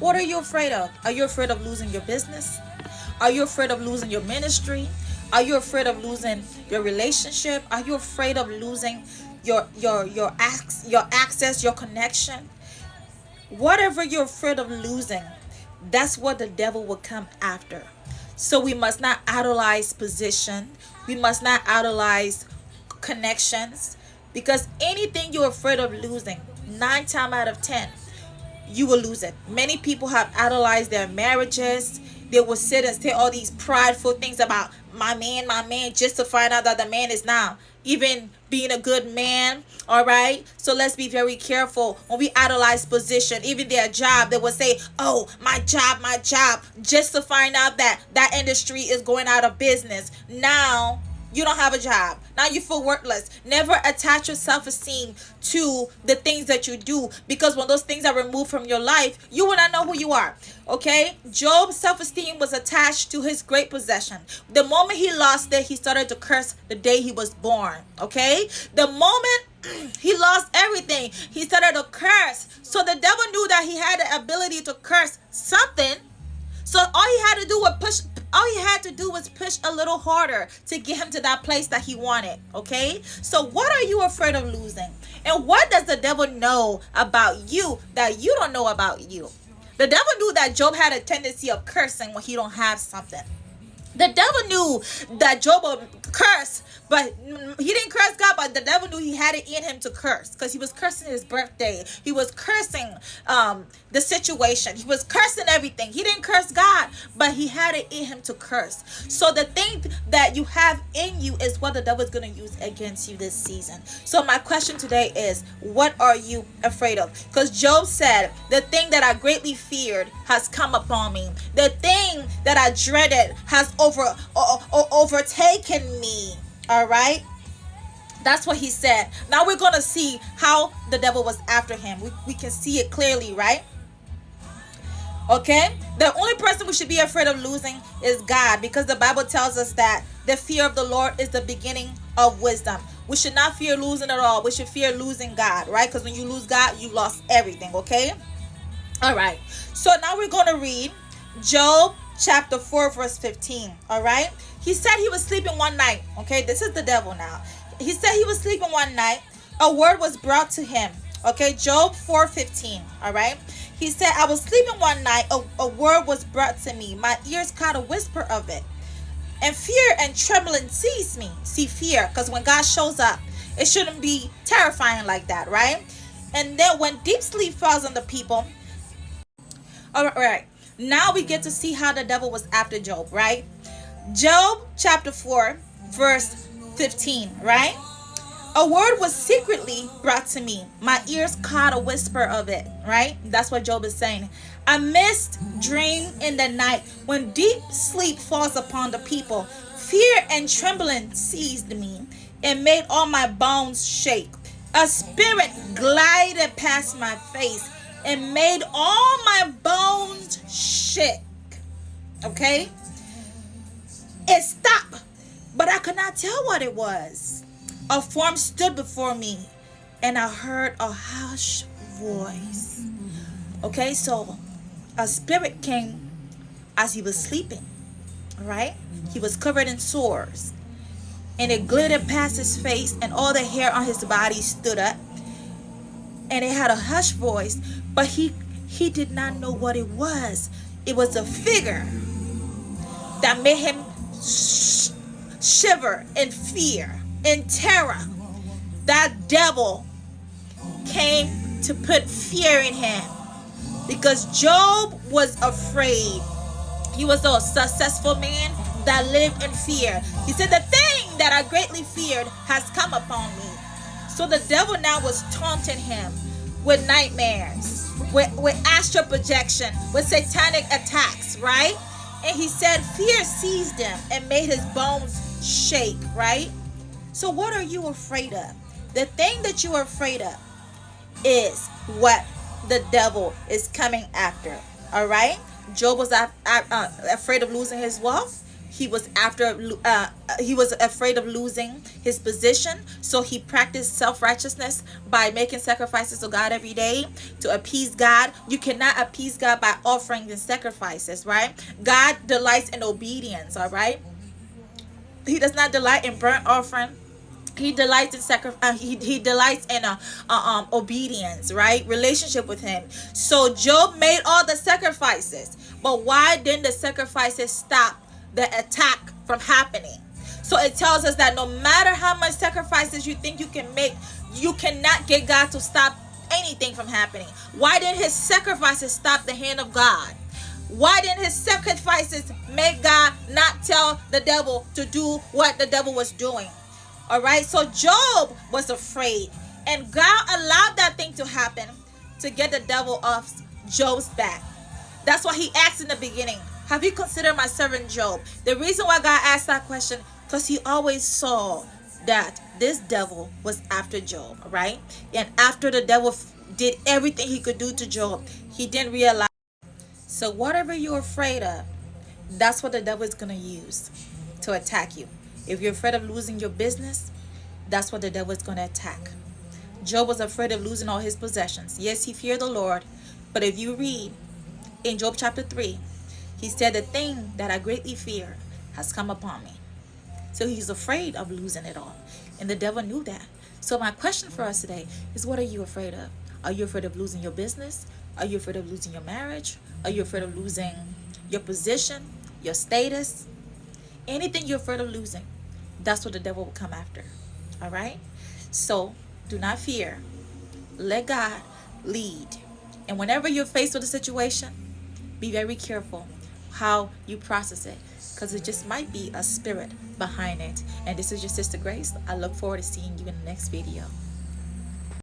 What are you afraid of? Are you afraid of losing your business? Are you afraid of losing your ministry? Are you afraid of losing your relationship? Are you afraid of losing your access, your connection? Whatever you're afraid of losing, that's what the devil will come after. So we must not idolize position. We must not idolize connections, because anything you're afraid of losing, 9 times out of 10, you will lose it. Many people have idolized their marriages. They will sit and say all these prideful things about my man, just to find out that the man is now even being a good man. All right. So let's be very careful when we idolize position, even their job. They will say, oh, my job, just to find out that that industry is going out of business. Now you don't have a job. Now you feel worthless. Never attach your self-esteem to the things that you do, because when those things are removed from your life, you will not know who you are. Okay? Job's self-esteem was attached to his great possession. The moment he lost it, he started to curse the day he was born. Okay? The moment he lost everything, he started to curse. So the devil knew that he had the ability to curse something. So all he had to do was push a little harder to get him to that place that he wanted. Okay? So what are you afraid of losing? And what does the devil know about you that you don't know about you? The devil knew that Job had a tendency of cursing when he don't have something. The devil knew that Job would curse, but he didn't curse God, but the devil knew he had it in him to curse, because he was cursing his birthday. He was cursing the situation. He was cursing everything. He didn't curse God, but he had it in him to curse. So the thing that you have in you is what the devil is going to use against you this season. So my question today is, what are you afraid of? Because Job said, the thing that I greatly feared has come upon me. The thing that I dreaded has overtaken me. All right. That's what he said. Now we're going to see how the devil was after him. We can see it clearly, right? Okay? The only person we should be afraid of losing is God, because the Bible tells us that the fear of the Lord is the beginning of wisdom. We should not fear losing at all. We should fear losing God, right? Because when you lose God, you lost everything, okay? All right. So now we're going to read Job chapter 4 verse 15. All right. He said he was sleeping one night. Okay. This is the devil now. He said he was sleeping one night. A word was brought to him. Okay. Job 4:15. All right. He said, I was sleeping one night. A word was brought to me. My ears caught a whisper of it. And fear and trembling seized me. See, fear. Because when God shows up, it shouldn't be terrifying like that. Right. And then when deep sleep falls on the people. All right. Now we get to see how the devil was after Job, right? Job chapter 4, verse 15, right? A word was secretly brought to me. My ears caught a whisper of it, right? That's what Job is saying. A mist dream in the night. When deep sleep falls upon the people, fear and trembling seized me and made all my bones shake. A spirit glided past my face and made all my bones shake. Okay? It stopped, but I could not tell what it was. A form stood before me, and I heard a hushed voice. Okay, so a spirit came as he was sleeping. All right? He was covered in sores, and it glittered past his face, and all the hair on his body stood up. And it had a hushed voice, but he did not know what it was. It was a figure that made him shiver in fear, in terror. That devil came to put fear in him, because Job was afraid. He was a successful man that lived in fear. He said, the thing that I greatly feared has come upon me. So the devil now was taunting him with nightmares, with astral projection, with satanic attacks, right? And he said fear seized him and made his bones shake, right? So what are you afraid of? The thing that you are afraid of is what the devil is coming after, all right? Job was afraid of losing his wealth. he was he was afraid of losing his position, so he practiced self-righteousness by making sacrifices to God every day to appease God. You cannot appease God by offering the sacrifices, right? God delights in obedience, all right? He does not delight in burnt offering. He delights in sacrifice. He delights in obedience, right? Relationship with him. So Job made all the sacrifices, but why didn't the sacrifices stop the attack from happening? So it tells us that no matter how much sacrifices you think you can make, you cannot get God to stop anything from happening. Why didn't his sacrifices stop the hand of God? Why didn't his sacrifices make God not tell the devil to do what the devil was doing? All right, so Job was afraid, and God allowed that thing to happen to get the devil off Job's back. That's why he asked in the beginning, have you considered my servant Job? The reason why God asked that question, because he always saw that this devil was after Job, right? And after the devil did everything he could do to Job, he didn't realize. So whatever you're afraid of, that's what the devil is going to use to attack you. If you're afraid of losing your business, that's what the devil is going to attack. Job was afraid of losing all his possessions. Yes, he feared the Lord, but if you read in Job chapter 3, he said, the thing that I greatly fear has come upon me. So he's afraid of losing it all. And the devil knew that. So my question for us today is, what are you afraid of? Are you afraid of losing your business? Are you afraid of losing your marriage? Are you afraid of losing your position, your status? Anything you're afraid of losing, that's what the devil will come after. All right? So do not fear. Let God lead. And whenever you're faced with a situation, be very careful how you process it, because it just might be a spirit behind it. And this is your sister Grace. I look forward to seeing you in the next video.